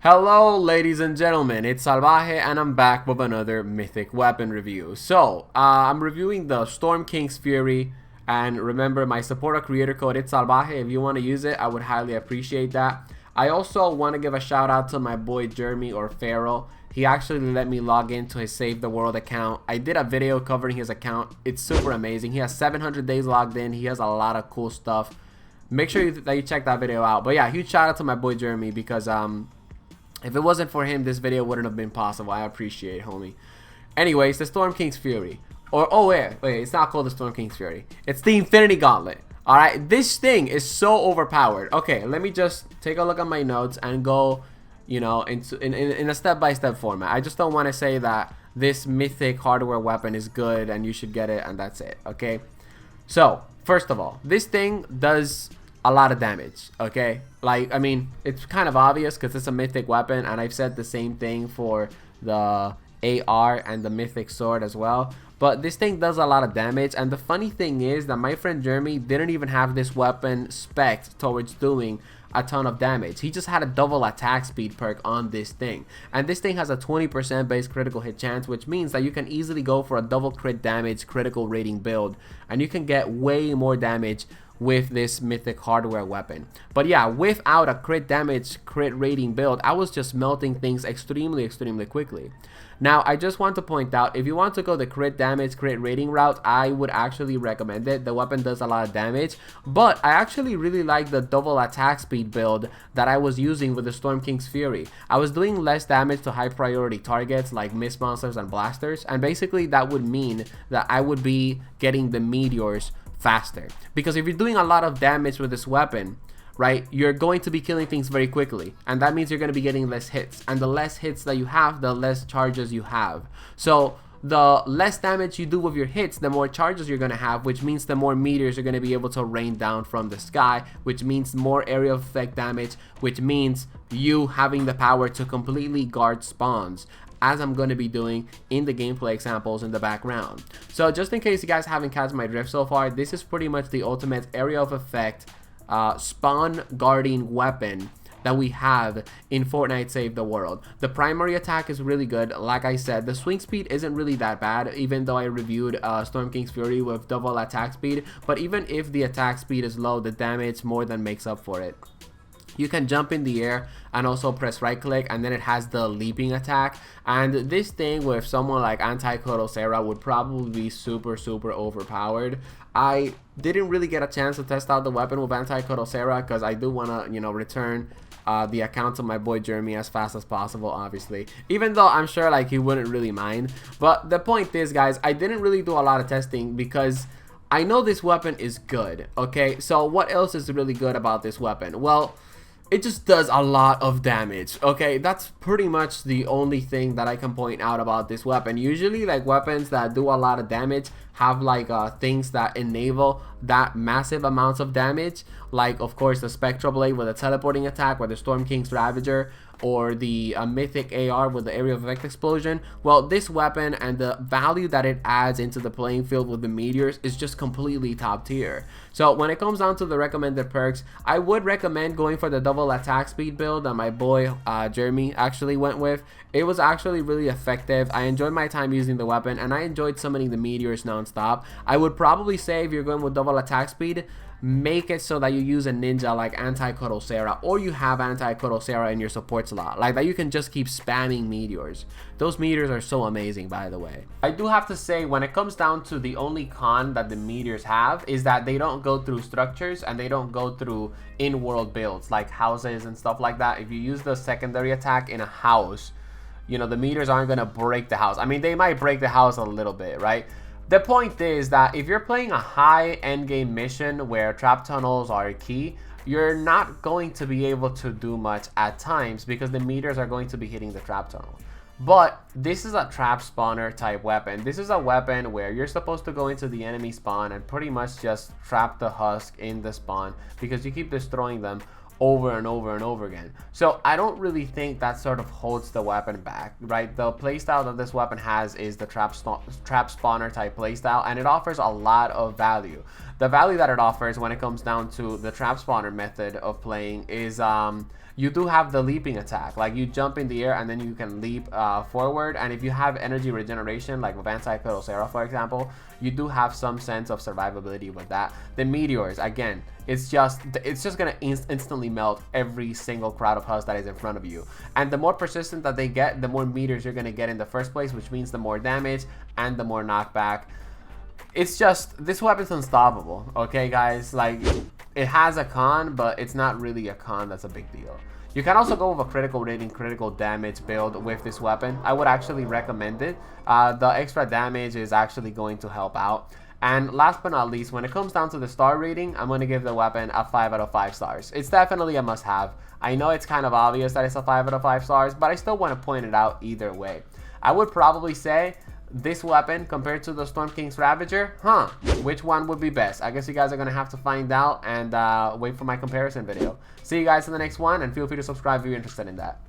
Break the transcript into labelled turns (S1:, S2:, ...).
S1: Hello ladies and gentlemen, it's Salvaje and I'm back with another mythic weapon review. So, I'm reviewing the Storm Kings Fury, and remember my supporter creator code, it's Salvaje. If you want to use it, I would highly appreciate that. I also want to give a shout out to my boy Jeremy or Pharaoh. He actually let me log into his Save the World account. I did a video covering his account. It's super amazing. He has 700 days logged in. He has a lot of cool stuff. Make sure that you check that video out. But yeah, huge shout out to my boy Jeremy because if it wasn't for him, this video wouldn't have been possible. I appreciate it, homie. Anyways, the Storm King's Fury. Wait, it's not called the Storm King's Fury. It's the Infinity Gauntlet. Alright, this thing is so overpowered. Okay, let me just take a look at my notes and go, you know, in a step-by-step format. I just don't want to say that this mythic hardware weapon is good and you should get it and that's it, okay? So, first of all, this thing does a lot of damage, okay? Like, I mean, it's kind of obvious because it's a mythic weapon, and I've said the same thing for the AR and the mythic sword as well. But this thing does a lot of damage, and the funny thing is that my friend Jeremy didn't even have this weapon spec'd towards doing a ton of damage. He just had a double attack speed perk on this thing, and this thing has a 20% base critical hit chance, which means that you can easily go for a double crit damage critical rating build, and you can get way more damage with this mythic hardware weapon. But yeah, without a crit damage crit rating build, I was just melting things extremely quickly. Now, I just want to point out, if you want to go the crit damage crit rating route, I would actually recommend it. The weapon does a lot of damage, but I actually really like the double attack speed build that I was using with the Storm King's Fury. I was doing less damage to high priority targets like mist monsters and blasters, and basically that would mean that I would be getting the meteors faster, because if you're doing a lot of damage with this weapon, right, you're going to be killing things very quickly, and that means you're going to be getting less hits, and the less hits that you have, the less charges you have. So the less damage you do with your hits, the more charges you're going to have, which means the more meteors you're going to be able to rain down from the sky, which means more area of effect damage, which means you having the power to completely guard spawns, as I'm going to be doing in the gameplay examples in the background. So just in case you guys haven't catch my drift so far, this is pretty much the ultimate area of effect spawn guarding weapon that we have in Fortnite Save the World. The primary attack is really good. Like I said, the swing speed isn't really that bad, even though I reviewed Storm King's Fury with double attack speed. But even if the attack speed is low, the damage more than makes up for it. You can jump in the air and also press right click, and then it has the leaping attack, and this thing with someone like Anti-Corosera would probably be super overpowered. I didn't really get a chance to test out the weapon with Anti-Corosera because I do want to, you know, return the account to my boy Jeremy as fast as possible, obviously, even though I'm sure like he wouldn't really mind. But the point is, guys, I didn't really do a lot of testing because I know this weapon is good, okay? So what else is really good about this weapon? Well, it just does a lot of damage, okay? That's pretty much the only thing that I can point out about this weapon. Usually, like, weapons that do a lot of damage have like things that enable that massive amounts of damage, like of course the Spectral Blade with a teleporting attack, or the Storm King's Ravager, or the mythic AR with the area of effect explosion. Well, this weapon and the value that it adds into the playing field with the meteors is just completely top tier. So when it comes down to the recommended perks, I would recommend going for the double attack speed build that my boy Jeremy actually went with. It was actually really effective. I enjoyed my time using the weapon, and I enjoyed summoning the meteors non-stop. I would probably say if you're going with double attack speed, make it so that you use a ninja like Anti-Corosera, or you have Anti-Corosera in your support slot, like that you can just keep spamming meteors. Those meteors are so amazing, by the way. I do have to say, when it comes down to the only con that the meteors have is that they don't go through structures and they don't go through in-world builds like houses and stuff like that. If you use the secondary attack in a house, you know, the meteors aren't gonna break the house. I mean, they might break the house a little bit, right? The point is that if you're playing a high endgame mission where trap tunnels are key, you're not going to be able to do much at times because the meteors are going to be hitting the trap tunnel. But this is a trap spawner type weapon. This is a weapon where you're supposed to go into the enemy spawn and pretty much just trap the husk in the spawn because you keep destroying them over and over again. So I don't really think that sort of holds the weapon back, right? The playstyle that this weapon has is the trap spawner type playstyle, and it offers a lot of value. The value that it offers when it comes down to the trap spawner method of playing is you do have the leaping attack. Like, you jump in the air and then you can leap forward, and if you have energy regeneration like with Cycle or Sarah, for example, you do have some sense of survivability with that. The meteors, again, it's just gonna instantly melt every single crowd of husk that is in front of you, and the more persistent that they get, the more meters you're gonna get in the first place, which means the more damage and the more knockback. It's just, this weapon's unstoppable, okay guys? Like, it has a con, but it's not really a con that's a big deal. You can also go with a critical rating, critical damage build with this weapon. I would actually recommend it. The extra damage is actually going to help out. And last but not least, when it comes down to the star rating, I'm going to give the weapon a 5 out of 5 stars. It's definitely a must-have. I know it's kind of obvious that it's a 5 out of 5 stars, but I still want to point it out either way. I would probably say this weapon compared to the Storm King's Ravager, which one would be best? I guess you guys are going to have to find out and wait for my comparison video. See you guys in the next one, and feel free to subscribe if you're interested in that.